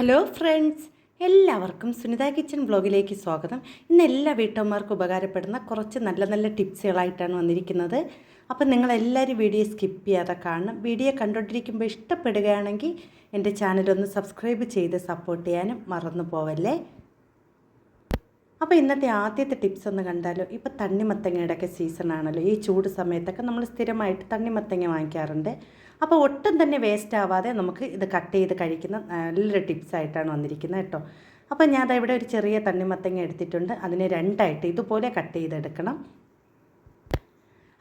Hello friends, എല്ലാവർക്കും Sunitha kitchen വ്ലോഗിലേക്ക് സ്വാഗതം. ഇന്ന് എല്ലാ വീട്ടമ്മമാർക്കും ഉപകാരപ്പെടുന്ന കുറച്ച് നല്ല നല്ല ടിപ്സുകളായിട്ടാണ് വന്നിരിക്കുന്നത്. അപ്പം നിങ്ങളെല്ലാവരും വീഡിയോ സ്കിപ്പ് ചെയ്യാതെ കാണണം. വീഡിയോ കണ്ടുകൊണ്ടിരിക്കുമ്പോൾ ഇഷ്ടപ്പെടുകയാണെങ്കിൽ എൻ്റെ ചാനലൊന്ന് സബ്സ്ക്രൈബ് ചെയ്ത് സപ്പോർട്ട് ചെയ്യാനും മറന്നു പോവല്ലേ. അപ്പോൾ ഇന്നത്തെ ആദ്യത്തെ ടിപ്സ് ഒന്ന് കണ്ടാലോ. ഇപ്പോൾ തണ്ണിമത്തങ്ങയുടെയൊക്കെ സീസണാണല്ലോ. ഈ ചൂട് സമയത്തൊക്കെ നമ്മൾ സ്ഥിരമായിട്ട് തണ്ണിമത്തങ്ങ വാങ്ങിക്കാറുണ്ട്. അപ്പോൾ ഒട്ടും തന്നെ വേസ്റ്റ് ആവാതെ നമുക്ക് ഇത് കട്ട് ചെയ്ത് കഴിക്കുന്ന നല്ലൊരു ടിപ്സായിട്ടാണ് വന്നിരിക്കുന്നത് കേട്ടോ. അപ്പോൾ ഞാൻ ഇവിടെ ഒരു ചെറിയ തണ്ണിമത്തങ്ങ എടുത്തിട്ടുണ്ട്. അതിനെ രണ്ടായിട്ട് ഇതുപോലെ കട്ട് ചെയ്തെടുക്കണം.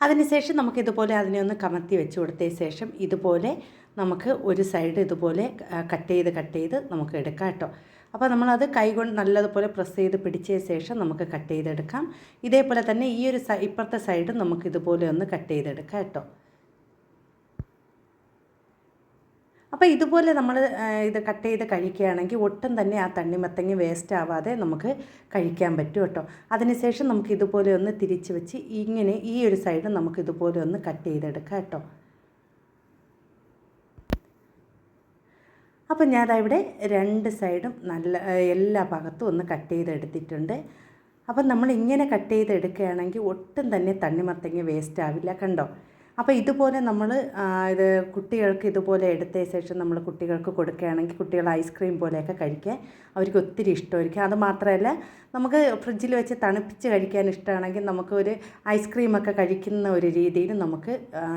അതിനുശേഷം നമുക്കിതുപോലെ അതിനെ ഒന്ന് കമത്തി വെച്ച് കൊടുത്തതിന് ശേഷം ഇതുപോലെ നമുക്ക് ഒരു സൈഡ് ഇതുപോലെ കട്ട് ചെയ്ത് നമുക്ക് എടുക്കാം കേട്ടോ. അപ്പോൾ നമ്മളത് കൈകൊണ്ട് നല്ലതുപോലെ പ്രസ് ചെയ്ത് പിടിച്ചതിന് ശേഷം നമുക്ക് കട്ട് ചെയ്തെടുക്കാം. ഇതേപോലെ തന്നെ ഈ ഒരു ഇപ്പുറത്തെ സൈഡും നമുക്കിതുപോലെ ഒന്ന് കട്ട് ചെയ്തെടുക്കാം കേട്ടോ. അപ്പോൾ ഇതുപോലെ നമ്മൾ ഇത് കട്ട് ചെയ്ത് കഴിക്കുകയാണെങ്കിൽ ഒട്ടും തന്നെ ആ തണ്ണിമത്തങ്ങ വേസ്റ്റ് ആവാതെ നമുക്ക് കഴിക്കാൻ പറ്റും കേട്ടോ. അതിനുശേഷം നമുക്ക് ഇതുപോലെ ഒന്ന് തിരിച്ച് വെച്ച് ഇങ്ങനെ ഈ ഒരു സൈഡ് നമുക്ക് ഇതുപോലെ ഒന്ന് കട്ട് ചെയ്തെടുക്കാം കേട്ടോ. അപ്പോൾ ഞാനവിടെ രണ്ട് സൈഡും നല്ല എല്ലാ ഭാഗത്തും ഒന്ന് കട്ട് ചെയ്തെടുത്തിട്ടുണ്ട്. അപ്പം നമ്മൾ ഇങ്ങനെ കട്ട് ചെയ്തെടുക്കുകയാണെങ്കിൽ ഒട്ടും തന്നെ തണ്ണിമത്തങ്ങ വേസ്റ്റ് ആവില്ല, കണ്ടോ. അപ്പോൾ ഇതുപോലെ നമ്മൾ ഇത് കുട്ടികൾക്ക് ഇതുപോലെ എടുത്ത ശേഷം നമ്മൾ കുട്ടികൾക്ക് കൊടുക്കുകയാണെങ്കിൽ കുട്ടികൾ ഐസ്ക്രീം പോലെയൊക്കെ കഴിക്കാൻ അവർക്ക് ഒത്തിരി ഇഷ്ടമായിരിക്കും. അതുമാത്രമല്ല, നമുക്ക് ഫ്രിഡ്ജിൽ വെച്ച് തണുപ്പിച്ച് കഴിക്കാൻ ഇഷ്ടമാണെങ്കിൽ നമുക്ക് ഒരു ഐസ്ക്രീമൊക്കെ കഴിക്കുന്ന ഒരു രീതിയിൽ നമുക്ക്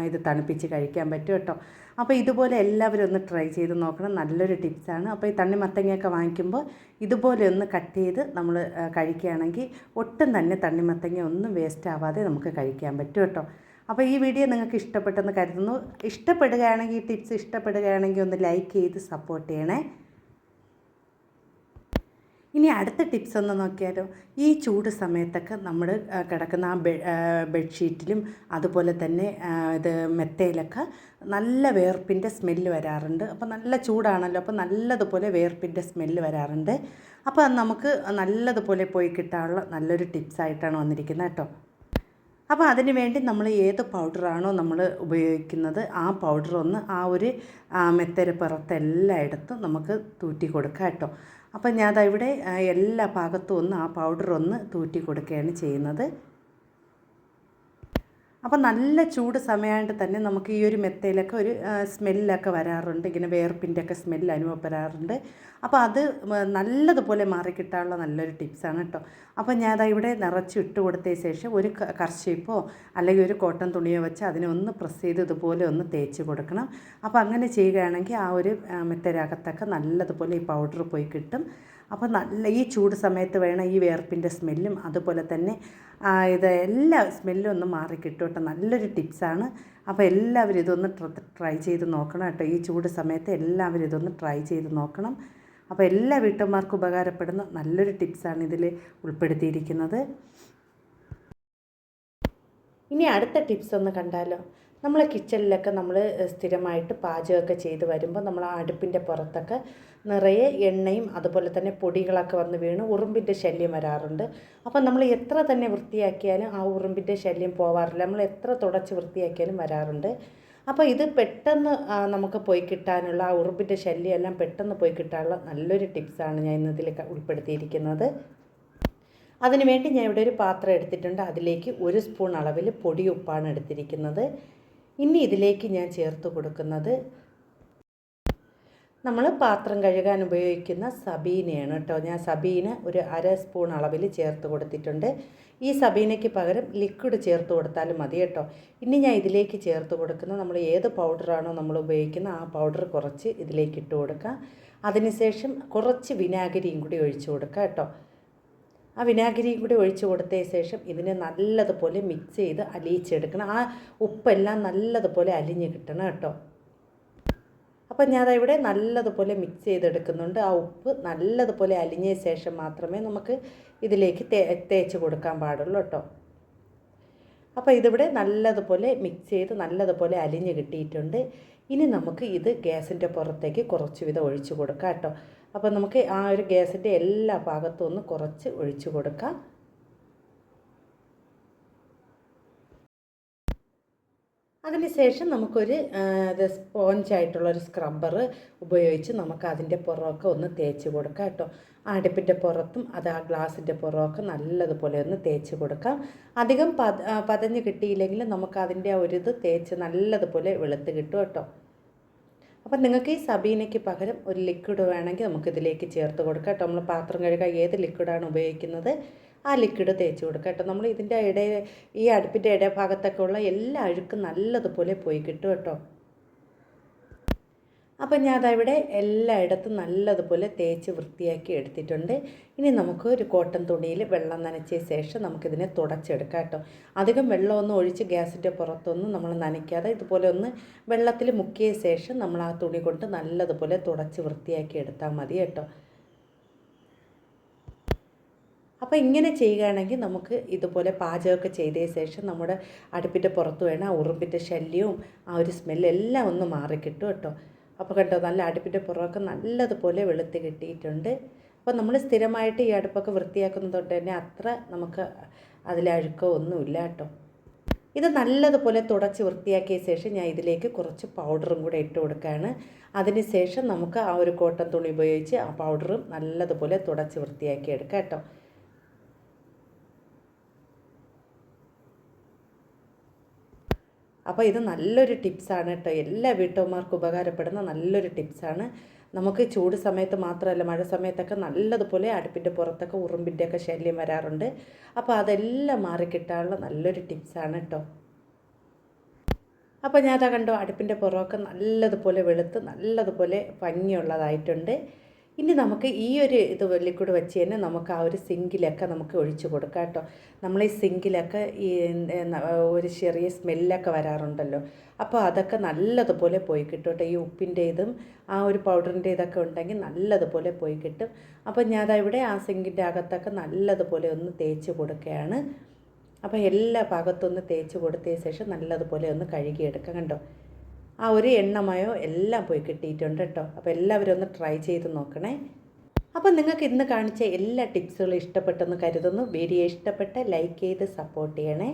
ഇത് തണുപ്പിച്ച് കഴിക്കാൻ പറ്റും കേട്ടോ. അപ്പോൾ ഇതുപോലെ എല്ലാവരും ഒന്ന് ട്രൈ ചെയ്ത് നോക്കണം. നല്ലൊരു ടിപ്സാണ്. അപ്പോൾ ഈ തണ്ണിമത്തങ്ങയൊക്കെ വാങ്ങിക്കുമ്പോൾ ഇതുപോലെ ഒന്ന് കട്ട് ചെയ്ത് നമ്മൾ കഴിക്കുകയാണെങ്കിൽ ഒട്ടും തന്നെ തണ്ണിമത്തങ്ങ ഒന്നും വേസ്റ്റ് ആവാതെ നമുക്ക് കഴിക്കാൻ പറ്റും കേട്ടോ. അപ്പോൾ ഈ വീഡിയോ നിങ്ങൾക്ക് ഇഷ്ടപ്പെട്ടെന്ന് കരുതുന്നു. ഇഷ്ടപ്പെടുകയാണെങ്കിൽ ഈ ടിപ്സ് ഇഷ്ടപ്പെടുകയാണെങ്കിൽ ഒന്ന് ലൈക്ക് ചെയ്ത് സപ്പോർട്ട് ചെയ്യണേ. ഇനി അടുത്ത ടിപ്സ് ഒന്ന് നോക്കിയാലോ. ഈ ചൂട് സമയത്തൊക്കെ നമ്മൾ കിടക്കുന്ന ആ ബെഡ്ഷീറ്റിലും അതുപോലെ തന്നെ ഇത് മെത്തയിലൊക്കെ നല്ല വേർപ്പിൻ്റെ സ്മെല്ല് വരാറുണ്ട്. അപ്പോൾ നല്ല ചൂടാണല്ലോ, അപ്പോൾ നല്ലതുപോലെ വേർപ്പിൻ്റെ സ്മെല്ല് വരാറുണ്ട്. അപ്പോൾ നമുക്ക് നല്ലതുപോലെ പോയി കിട്ടാനുള്ള നല്ലൊരു ടിപ്സായിട്ടാണ് വന്നിരിക്കുന്നത് കേട്ടോ. അപ്പോൾ അതിന് വേണ്ടി നമ്മൾ ഏത് പൗഡറാണോ നമ്മൾ ഉപയോഗിക്കുന്നത് ആ പൗഡർ ഒന്ന് ആ ഒരു മെത്തര പുറത്ത് എല്ലായിടത്തും നമുക്ക് തൂറ്റി കൊടുക്കാം കേട്ടോ. അപ്പോൾ ഞാനതിവിടെ എല്ലാ ഭാഗത്തും ഒന്ന് ആ പൗഡർ ഒന്ന് തൂറ്റി കൊടുക്കുകയാണ് ചെയ്യുന്നത്. അപ്പോൾ നല്ല ചൂട് സമയമായിട്ട് തന്നെ നമുക്ക് ഈ ഒരു മെത്തയിലൊക്കെ ഒരു സ്മെല്ലൊക്കെ വരാറുണ്ട്. ഇങ്ങനെ വേർപ്പിൻ്റെയൊക്കെ സ്മെല്ല് അനുഭവപ്പെടാറുണ്ട്. അപ്പോൾ അത് നല്ലതുപോലെ മാറിക്കിട്ടാനുള്ള നല്ലൊരു ടിപ്സാണ് കേട്ടോ. അപ്പോൾ ഞാനത് ഇവിടെ നിറച്ച് ഇട്ട് കൊടുത്തതിന് ശേഷം ഒരു കർച്ചീപ്പോ അല്ലെങ്കിൽ ഒരു കോട്ടൺ തുണിയോ വെച്ച് അതിനെ ഒന്ന് പ്രസ് ചെയ്ത് ഇതുപോലെ ഒന്ന് തേച്ച് കൊടുക്കണം. അപ്പോൾ അങ്ങനെ ചെയ്യുകയാണെങ്കിൽ ആ ഒരു മെത്തരകത്തൊക്കെ നല്ലതുപോലെ ഈ പൗഡർ പോയി കിട്ടും. അപ്പോൾ നല്ല ഈ ചൂട് സമയത്ത് വേണം ഈ വേർപ്പിൻ്റെ സ്മെല്ലും അതുപോലെ തന്നെ ഇത് എല്ലാ സ്മെല്ലും ഒന്ന് മാറിക്കിട്ടും കേട്ടോ. നല്ലൊരു ടിപ്സാണ്. അപ്പോൾ എല്ലാവരും ഇതൊന്ന് ട്രൈ ചെയ്ത് നോക്കണം കേട്ടോ. ഈ ചൂട് സമയത്ത് എല്ലാവരും ഇതൊന്ന് ട്രൈ ചെയ്ത് നോക്കണം. അപ്പോൾ എല്ലാ വീട്ടമ്മമാർക്കും ഉപകാരപ്പെടുന്ന നല്ലൊരു ടിപ്സാണ് ഇതിൽ ഉൾപ്പെടുത്തിയിരിക്കുന്നത്. ഇനി അടുത്ത ടിപ്സ് ഒന്ന് കണ്ടാലോ. നമ്മൾ കിച്ചണിലൊക്കെ നമ്മൾ സ്ഥിരമായിട്ട് പാചകമൊക്കെ ചെയ്ത് വരുമ്പോൾ നമ്മൾ ആ അടുപ്പിൻ്റെ പുറത്തൊക്കെ നിറയെ എണ്ണയും അതുപോലെ തന്നെ പൊടികളൊക്കെ വന്ന് വീണ് ഉറുമ്പിൻ്റെ ശല്യം വരാറുണ്ട്. അപ്പോൾ നമ്മൾ എത്ര തന്നെ വൃത്തിയാക്കിയാലും ആ ഉറുമ്പിൻ്റെ ശല്യം പോവാറില്ല. നമ്മൾ എത്ര തുടച്ച് വൃത്തിയാക്കിയാലും വരാറുണ്ട്. അപ്പോൾ ഇത് പെട്ടെന്ന് നമുക്ക് പോയി കിട്ടാനുള്ള ആ ഉറുമ്പിൻ്റെ ശല്യം എല്ലാം പെട്ടെന്ന് പോയി കിട്ടാനുള്ള നല്ലൊരു ടിപ്സാണ് ഞാൻ ഇന്നതിൽ ഉൾപ്പെടുത്തിയിരിക്കുന്നത്. അതിനുവേണ്ടി ഞാൻ ഇവിടെ ഒരു പാത്രം എടുത്തിട്ടുണ്ട്. അതിലേക്ക് 1 സ്പൂൺ അളവിൽ പൊടി ഉപ്പാണ് എടുത്തിരിക്കുന്നത്. ഇനി ഇതിലേക്ക് ഞാൻ ചേർത്ത് കൊടുക്കുന്നത് നമ്മൾ പാത്രം കഴുകാൻ ഉപയോഗിക്കുന്ന സബീനയാണ് കേട്ടോ. ഞാൻ സബീന ഒരു 1/2 സ്പൂൺ അളവിൽ ചേർത്ത് കൊടുത്തിട്ടുണ്ട്. ഈ സബീനയ്ക്ക് പകരം ലിക്വിഡ് ചേർത്ത് കൊടുത്താലും മതി കേട്ടോ. ഇനി ഞാൻ ഇതിലേക്ക് ചേർത്ത് കൊടുക്കുന്ന നമ്മൾ ഏത് പൗഡറാണോ നമ്മൾ ഉപയോഗിക്കുന്ന ആ പൗഡർ കുറച്ച് ഇതിലേക്ക് ഇട്ട് കൊടുക്കാം. അതിനുശേഷം കുറച്ച് വിനാഗിരിയും കൂടി ഒഴിച്ച് കൊടുക്കാം കേട്ടോ. ആ വിനാഗിരിയും കൂടി ഒഴിച്ച് കൊടുത്തതിന് ശേഷം ഇതിനെ നല്ലതുപോലെ മിക്സ് ചെയ്ത് അലിയിച്ചെടുക്കണം. ആ ഉപ്പെല്ലാം നല്ലതുപോലെ അലിഞ്ഞ് കിട്ടണം കേട്ടോ. അപ്പം ഞാനതിവിടെ നല്ലതുപോലെ മിക്സ് ചെയ്തെടുക്കുന്നുണ്ട്. ആ ഉപ്പ് നല്ലതുപോലെ അലിഞ്ഞ ശേഷം മാത്രമേ നമുക്ക് ഇതിലേക്ക് തേച്ച് കൊടുക്കാൻ പാടുള്ളൂ കേട്ടോ. അപ്പോൾ ഇതിവിടെ നല്ലതുപോലെ മിക്സ് ചെയ്ത് നല്ലതുപോലെ അലിഞ്ഞ് കിട്ടിയിട്ടുണ്ട്. ഇനി നമുക്ക് ഇത് ഗ്യാസിൻ്റെ പുറത്തേക്ക് കുറച്ച് വീതം ഒഴിച്ച് കൊടുക്കാം കേട്ടോ. അപ്പോൾ നമുക്ക് ആ ഒരു ഗ്യാസിൻ്റെ എല്ലാ ഭാഗത്തും ഒന്ന് കുറച്ച് ഒഴിച്ച് കൊടുക്കാം. അതിനുശേഷം നമുക്കൊരു ഇത് സ്പോഞ്ചായിട്ടുള്ളൊരു സ്ക്രബ്ബർ ഉപയോഗിച്ച് നമുക്ക് അതിൻ്റെ പുറമൊക്കെ ഒന്ന് തേച്ച് കൊടുക്കാം കേട്ടോ. അടുപ്പിൻ്റെ പുറത്തും അത് ആ ഗ്ലാസിൻ്റെ പുറമൊക്കെ നല്ലതുപോലെ ഒന്ന് തേച്ച് കൊടുക്കാം. അധികം പതഞ്ഞ് കിട്ടിയില്ലെങ്കിൽ നമുക്ക് അതിൻ്റെ ആ ഒരു ഇത് തേച്ച് നല്ലതുപോലെ വെളുത്ത് കിട്ടും കേട്ടോ. അപ്പം നിങ്ങൾക്ക് ഈ സബീനയ്ക്ക് പകരം ഒരു ലിക്വിഡ് വേണമെങ്കിൽ നമുക്കിതിലേക്ക് ചേർത്ത് കൊടുക്കാം കേട്ടോ. നമ്മൾ പാത്രം കഴുകാൻ ഏത് ലിക്വിഡാണ് ഉപയോഗിക്കുന്നത് ആ ലിക്വിഡ് തേച്ച് കൊടുക്കാം കേട്ടോ. നമ്മൾ ഇതിൻ്റെ ഈ അടുപ്പിൻ്റെ ഇടഭാഗത്തൊക്കെ ഉള്ള എല്ലാ അഴുക്കും നല്ലതുപോലെ പോയി കിട്ടും കേട്ടോ. അപ്പം ഞാൻ അതവിടെ എല്ലായിടത്തും നല്ലതുപോലെ തേച്ച് വൃത്തിയാക്കി എടുത്തിട്ടുണ്ട്. ഇനി നമുക്ക് ഒരു കോട്ടൺ തുണിയിൽ വെള്ളം നനച്ച ശേഷം നമുക്കിതിനെ തുടച്ചെടുക്കാം കേട്ടോ. അധികം വെള്ളമൊന്നും ഒഴിച്ച് ഗ്യാസിൻ്റെ പുറത്തൊന്നും നമ്മൾ നനയ്ക്കാതെ ഇതുപോലെ ഒന്ന് വെള്ളത്തിൽ മുക്കിയ ശേഷം നമ്മൾ ആ തുണി കൊണ്ട് നല്ലതുപോലെ തുടച്ച് വൃത്തിയാക്കി എടുത്താൽ മതി കേട്ടോ. അപ്പോൾ ഇങ്ങനെ ചെയ്യുകയാണെങ്കിൽ നമുക്ക് ഇതുപോലെ പാചകമൊക്കെ ചെയ്തതിന് ശേഷം നമ്മുടെ അടുപ്പിൻ്റെ പുറത്ത് വേണം ആ ഉറുമ്പിൻ്റെ ശല്യവും ആ ഒരു സ്മെല്ലെല്ലാം ഒന്ന് മാറിക്കിട്ടും കേട്ടോ. അപ്പോൾ കണ്ടോ, നല്ല അടുപ്പിൻ്റെ പുറമൊക്കെ നല്ലതുപോലെ വെളുത്ത് കിട്ടിയിട്ടുണ്ട്. അപ്പോൾ നമ്മൾ സ്ഥിരമായിട്ട് ഈ അടുപ്പൊക്കെ വൃത്തിയാക്കുന്നത് കൊണ്ട് തന്നെ അത്ര നമുക്ക് അതിൽ അഴുക്കോ ഒന്നുമില്ല കേട്ടോ. ഇത് നല്ലതുപോലെ തുടച്ച് വൃത്തിയാക്കിയ ശേഷം ഞാൻ ഇതിലേക്ക് കുറച്ച് പൗഡറും കൂടെ ഇട്ട് കൊടുക്കുകയാണ്. അതിന് ശേഷം നമുക്ക് ആ ഒരു കോട്ടൺ തുണി ഉപയോഗിച്ച് ആ പൗഡറും നല്ലതുപോലെ തുടച്ച് വൃത്തിയാക്കി എടുക്കാം കേട്ടോ. അപ്പോൾ ഇത് നല്ലൊരു ടിപ്സാണ് കേട്ടോ. എല്ലാ വീട്ടമ്മമാർക്കും ഉപകാരപ്പെടുന്ന നല്ലൊരു ടിപ്സാണ്. നമുക്ക് ചൂട് സമയത്ത് മാത്രമല്ല, മഴ സമയത്തൊക്കെ നല്ലതുപോലെ അടുപ്പിൻ്റെ പുറത്തൊക്കെ ഉറുമ്പിൻ്റെയൊക്കെ ശല്യം വരാറുണ്ട്. അപ്പോൾ അതെല്ലാം മാറിക്കിട്ടാനുള്ള നല്ലൊരു ടിപ്സാണ് കേട്ടോ. അപ്പോൾ ഞാൻ അതാ കണ്ടോ, അടുപ്പിൻ്റെ പുറമൊക്കെ നല്ലതുപോലെ വെളുത്ത് നല്ലതുപോലെ ഭംഗിയുള്ളതായിട്ടുണ്ട്. ഇനി നമുക്ക് ഈ ഒരു ഇത് ലിക്വിഡ് വെച്ച് തന്നെ നമുക്ക് ആ ഒരു സിങ്കിലൊക്കെ നമുക്ക് ഒഴിച്ച് കൊടുക്കാം കേട്ടോ. നമ്മൾ ഈ സിങ്കിലൊക്കെ ഈ ഒരു ചെറിയ സ്മെല്ലൊക്കെ വരാറുണ്ടല്ലോ, അപ്പോൾ അതൊക്കെ നല്ലതുപോലെ പോയി കിട്ടും കേട്ടോ. ഈ ഉപ്പിൻ്റെ ഇതും ആ ഒരു പൗഡറിൻ്റെ ഇതൊക്കെ ഉണ്ടെങ്കിൽ നല്ലതുപോലെ പോയി കിട്ടും. അപ്പോൾ ഞാൻ ഇവിടെ ആ സിങ്കിൻ്റെ അകത്തൊക്കെ നല്ലതുപോലെ ഒന്ന് തേച്ച് കൊടുക്കുകയാണ്. അപ്പോൾ എല്ലാ ഭാഗത്തൊന്ന് തേച്ച് കൊടുത്തതിന് ശേഷം നല്ലതുപോലെ ഒന്ന് കഴുകിയെടുക്കാം കണ്ടോ. ആ ഒരു എണ്ണമയോ എല്ലാം പോയി കിട്ടിയിട്ടുണ്ട് കേട്ടോ. അപ്പോൾ എല്ലാവരും ഒന്ന് ട്രൈ ചെയ്ത് നോക്കണേ. അപ്പോൾ നിങ്ങൾക്ക് ഇന്ന് കാണിച്ച എല്ലാ ടിപ്സുകളും ഇഷ്ടപ്പെട്ടെന്ന് കരുതുന്നു. വീഡിയോ ഇഷ്ടപ്പെട്ട ലൈക്ക് ചെയ്ത് സപ്പോർട്ട് ചെയ്യണേ.